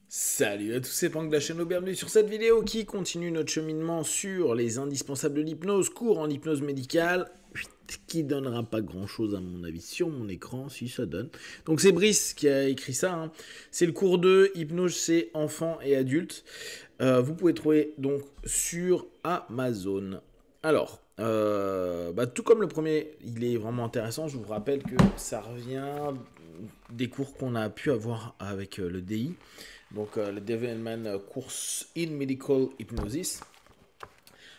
Salut à tous, c'est Pank de la chaîne, bienvenue sur cette vidéo qui continue notre cheminement sur les indispensables de l'hypnose, cours en hypnose médicale, qui donnera pas grand chose à mon avis sur mon écran, si ça donne. Donc c'est Brice qui a écrit ça, hein. C'est le cours 2, hypnose chez enfants et adultes. Vous pouvez trouver donc sur Amazon. Alors, tout comme le premier, il est vraiment intéressant. Je vous rappelle que ça revient des cours qu'on a pu avoir avec le DI. Donc, le Development Course in Medical Hypnosis.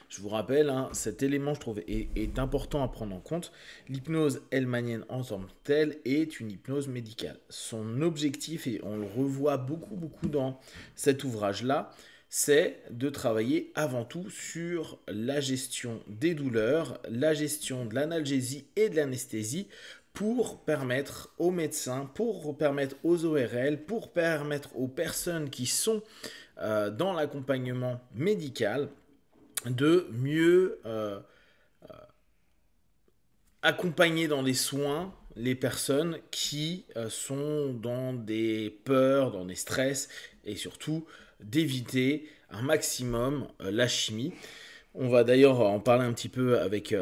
Je vous rappelle, hein, cet élément, je trouve, est important à prendre en compte. L'hypnose hellmanienne en tant que telle est une hypnose médicale. Son objectif, et on le revoit beaucoup dans cet ouvrage-là, c'est de travailler avant tout sur la gestion des douleurs, la gestion de l'analgésie et de l'anesthésie pour permettre aux médecins, pour permettre aux ORL, pour permettre aux personnes qui sont dans l'accompagnement médical de mieux accompagner dans les soins les personnes qui sont dans des peurs, dans des stress et surtout d'éviter un maximum la chimie. On va d'ailleurs en parler un petit peu avec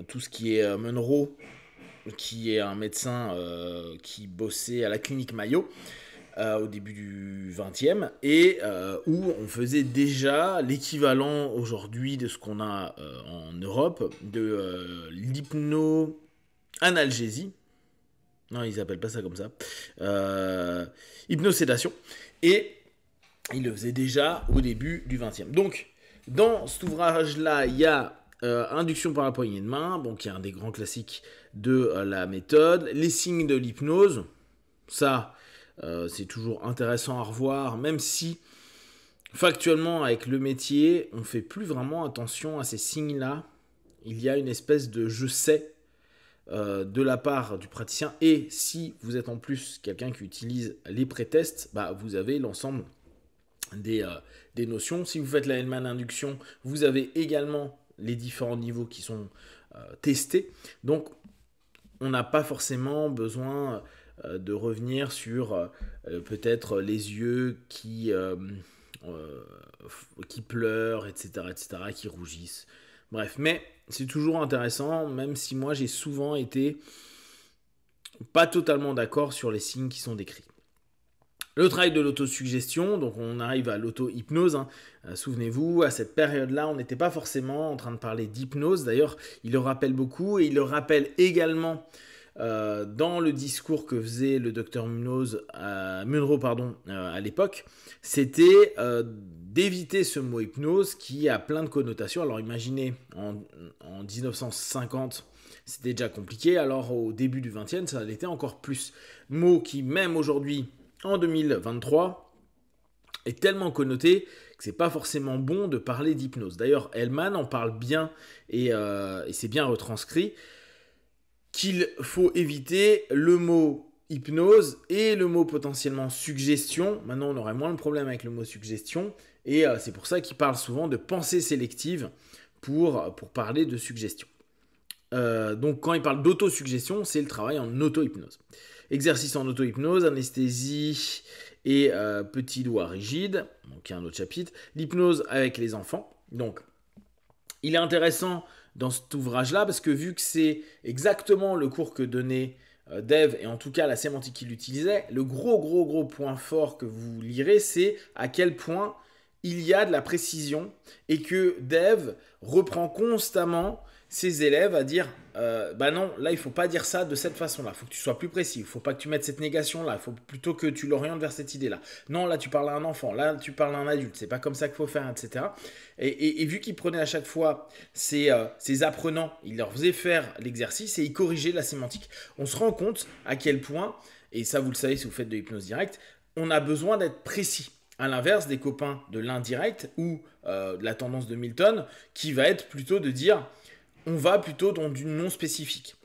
tout ce qui est Monroe, qui est un médecin qui bossait à la clinique Mayo au début du 20e et où on faisait déjà l'équivalent aujourd'hui de ce qu'on a en Europe de l'hypno-analgésie. Non, ils appellent pas ça comme ça. Hypnosédation. Et il le faisait déjà au début du 20e. Donc, dans cet ouvrage-là, il y a induction par la poignée de main, bon, qui est un des grands classiques de la méthode. Les signes de l'hypnose, ça, c'est toujours intéressant à revoir, même si factuellement, avec le métier, on ne fait plus vraiment attention à ces signes-là. Il y a une espèce de je sais de la part du praticien. Et si vous êtes en plus quelqu'un qui utilise les pré-tests, vous avez l'ensemble des notions. Si vous faites la Hellman induction, vous avez également les différents niveaux qui sont testés. Donc, on n'a pas forcément besoin de revenir sur peut-être les yeux qui pleurent, etc., qui rougissent. Bref, mais c'est toujours intéressant, même si moi j'ai souvent été pas totalement d'accord sur les signes qui sont décrits. Le travail de l'autosuggestion, donc on arrive à l'auto-hypnose. Hein. Souvenez-vous, à cette période-là, on n'était pas forcément en train de parler d'hypnose. D'ailleurs, il le rappelle beaucoup et il le rappelle également dans le discours que faisait le docteur Munroe à l'époque. C'était d'éviter ce mot hypnose qui a plein de connotations. Alors imaginez, en 1950, c'était déjà compliqué. Alors au début du 20e, ça l'était encore plus. Mot qui, même aujourd'hui, en 2023, est tellement connoté que c'est pas forcément bon de parler d'hypnose. D'ailleurs, Hellman en parle bien et c'est bien retranscrit qu'il faut éviter le mot hypnose et le mot potentiellement suggestion. Maintenant, on aurait moins le problème avec le mot suggestion et c'est pour ça qu'il parle souvent de pensée sélective pour parler de suggestion. Donc quand il parle d'autosuggestion, c'est le travail en auto-hypnose. Exercice en auto-hypnose, anesthésie et petits doigts rigides, donc il y a un autre chapitre. L'hypnose avec les enfants. Donc, il est intéressant dans cet ouvrage-là parce que vu que c'est exactement le cours que donnait Dave, et en tout cas la sémantique qu'il utilisait, le gros point fort que vous lirez, c'est à quel point il y a de la précision et que Dave reprend constamment ses élèves à dire non, là il faut pas dire ça de cette façon-là, il faut que tu sois plus précis, il faut pas que tu mettes cette négation-là, il faut plutôt que tu l'orientes vers cette idée-là. Non, là tu parles à un enfant, là tu parles à un adulte, c'est pas comme ça qu'il faut faire, etc. Et vu qu'il prenait à chaque fois ses apprenants, il leur faisait faire l'exercice et il corrigeait la sémantique. On se rend compte à quel point, et ça vous le savez si vous faites de l'hypnose directe, on a besoin d'être précis. À l'inverse des copains de l'indirect ou de la tendance de Milton, qui va être plutôt de dire on va plutôt dans du non spécifique.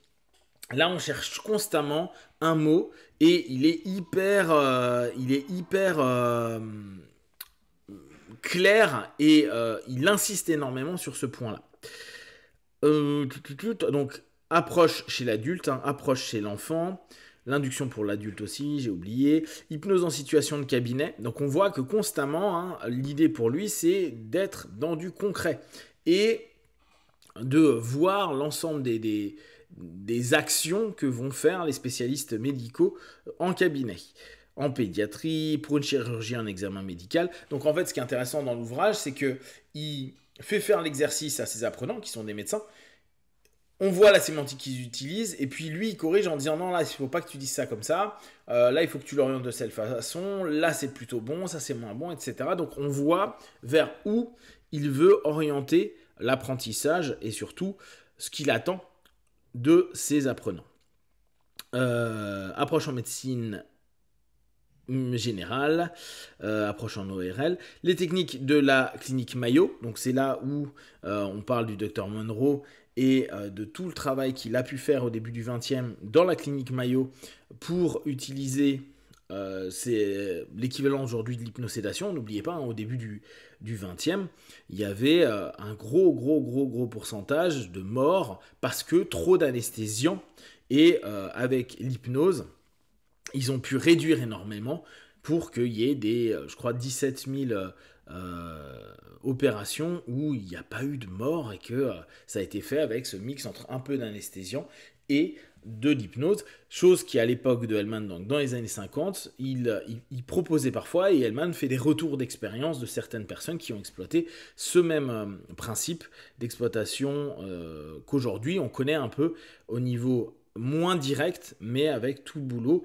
Là, on cherche constamment un mot et il est hyper clair et il insiste énormément sur ce point-là. Donc, approche chez l'adulte, approche chez l'enfant. L'induction pour l'adulte aussi, j'ai oublié. Hypnose en situation de cabinet. Donc on voit que constamment, hein, l'idée pour lui, c'est d'être dans du concret et de voir l'ensemble des actions que vont faire les spécialistes médicaux en cabinet, en pédiatrie, pour une chirurgie, un examen médical. Donc en fait, ce qui est intéressant dans l'ouvrage, c'est qu'il fait faire l'exercice à ses apprenants, qui sont des médecins. On voit la sémantique qu'ils utilisent, et puis lui, il corrige en disant non, là, il ne faut pas que tu dises ça comme ça, là, il faut que tu l'orientes de cette façon, là, c'est plutôt bon, ça, c'est moins bon, etc. Donc on voit vers où il veut orienter l'apprentissage et surtout ce qu'il attend de ses apprenants. Approche en médecine générale, approche en ORL, les techniques de la clinique Mayo, donc c'est là où on parle du docteur Monroe et de tout le travail qu'il a pu faire au début du 20e dans la clinique Mayo pour utiliser c'est l'équivalent aujourd'hui de l'hypnosédation. N'oubliez pas, hein, au début du 20e, il y avait un gros pourcentage de morts parce que trop d'anesthésiants. Et avec l'hypnose, ils ont pu réduire énormément pour qu'il y ait des, je crois, 17 000 opérations où il n'y a pas eu de mort et que ça a été fait avec ce mix entre un peu d'anesthésiant et de l'hypnose, chose qui à l'époque de Hellman, donc dans les années 50, il proposait parfois, et Hellman fait des retours d'expérience de certaines personnes qui ont exploité ce même principe d'exploitation qu'aujourd'hui on connaît un peu au niveau moins direct, mais avec tout le boulot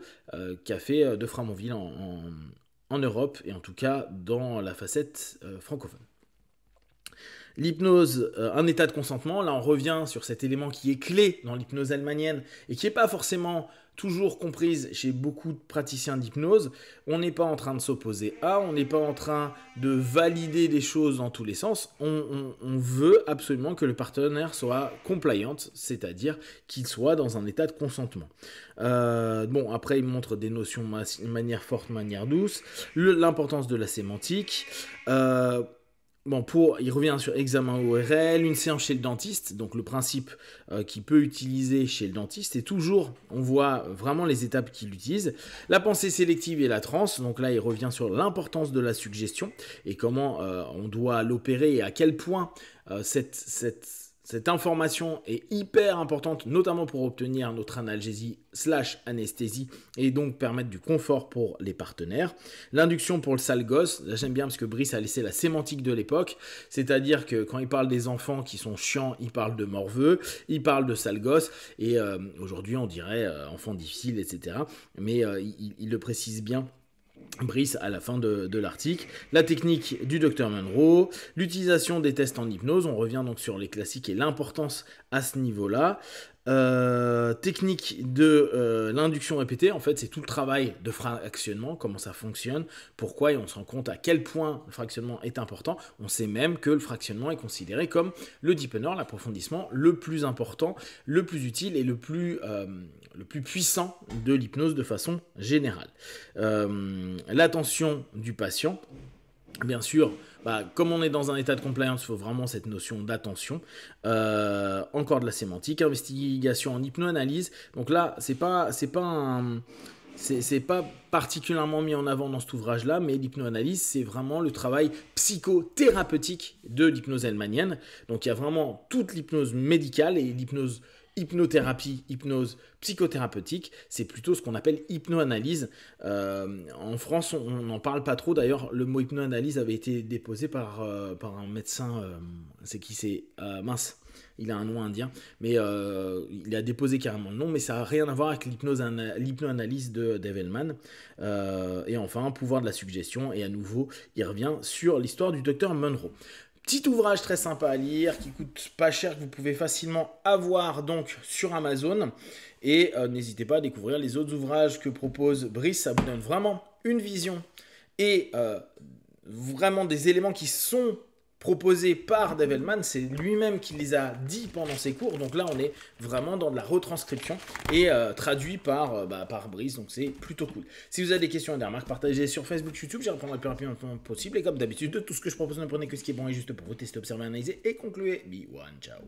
qu'a fait de Framonville en Europe, et en tout cas dans la facette francophone. L'hypnose, un état de consentement, là on revient sur cet élément qui est clé dans l'hypnose hellmanienne et qui n'est pas forcément toujours comprise chez beaucoup de praticiens d'hypnose. On n'est pas en train de s'opposer à, on n'est pas en train de valider des choses dans tous les sens. On veut absolument que le partenaire soit compliant, c'est-à-dire qu'il soit dans un état de consentement. Bon, après il montre des notions manière forte, manière douce, l'importance de la sémantique. Bon, il revient sur examen ORL, une séance chez le dentiste, donc le principe qu'il peut utiliser chez le dentiste, et toujours, on voit vraiment les étapes qu'il utilise. La pensée sélective et la transe, donc là, il revient sur l'importance de la suggestion, et comment on doit l'opérer, et à quel point cette information est hyper importante, notamment pour obtenir notre analgésie / anesthésie et donc permettre du confort pour les partenaires. L'induction pour le sale gosse, là j'aime bien parce que Brice a laissé la sémantique de l'époque, c'est-à-dire que quand il parle des enfants qui sont chiants, il parle de morveux, il parle de sale gosse, et aujourd'hui on dirait enfant difficile, etc. Mais il le précise bien, Brice à la fin de l'article. La technique du Dr Monroe, l'utilisation des tests en hypnose, on revient donc sur les classiques et l'importance à ce niveau-là. Technique de l'induction répétée, en fait c'est tout le travail de fractionnement, comment ça fonctionne, pourquoi, et on se rend compte à quel point le fractionnement est important. On sait même que le fractionnement est considéré comme le deepener, l'approfondissement le plus important, le plus utile et le plus puissant de l'hypnose de façon générale. L'attention du patient, bien sûr, comme on est dans un état de compliance, il faut vraiment cette notion d'attention. Encore de la sémantique, investigation en hypnoanalyse. Donc là, c'est pas particulièrement mis en avant dans cet ouvrage-là, mais l'hypnoanalyse, c'est vraiment le travail psychothérapeutique de l'hypnose hellmanienne. Donc il y a vraiment toute l'hypnose médicale et l'hypnose hypnothérapie, hypnose psychothérapeutique, c'est plutôt ce qu'on appelle hypnoanalyse. En France, on n'en parle pas trop. D'ailleurs, le mot hypnoanalyse avait été déposé par un médecin, mince, il a un nom indien, mais il a déposé carrément le nom, mais ça n'a rien à voir avec l'hypnoanalyse de Hellman. Et enfin, pouvoir de la suggestion, et à nouveau, il revient sur l'histoire du docteur Monroe. Petit ouvrage très sympa à lire, qui coûte pas cher, que vous pouvez facilement avoir donc sur Amazon. Et n'hésitez pas à découvrir les autres ouvrages que propose Brice, ça vous donne vraiment une vision et vraiment des éléments qui sont proposés par Dave Hellman, c'est lui-même qui les a dit pendant ses cours, donc là on est vraiment dans de la retranscription et traduit par Brice, donc c'est plutôt cool. Si vous avez des questions et des remarques, partagez sur Facebook, YouTube, j'y répondrai le plus rapidement possible, et comme d'habitude, de tout ce que je propose, ne prenez que ce qui est bon et juste pour vous, testez, observez, analysez et concluez. Be one, ciao.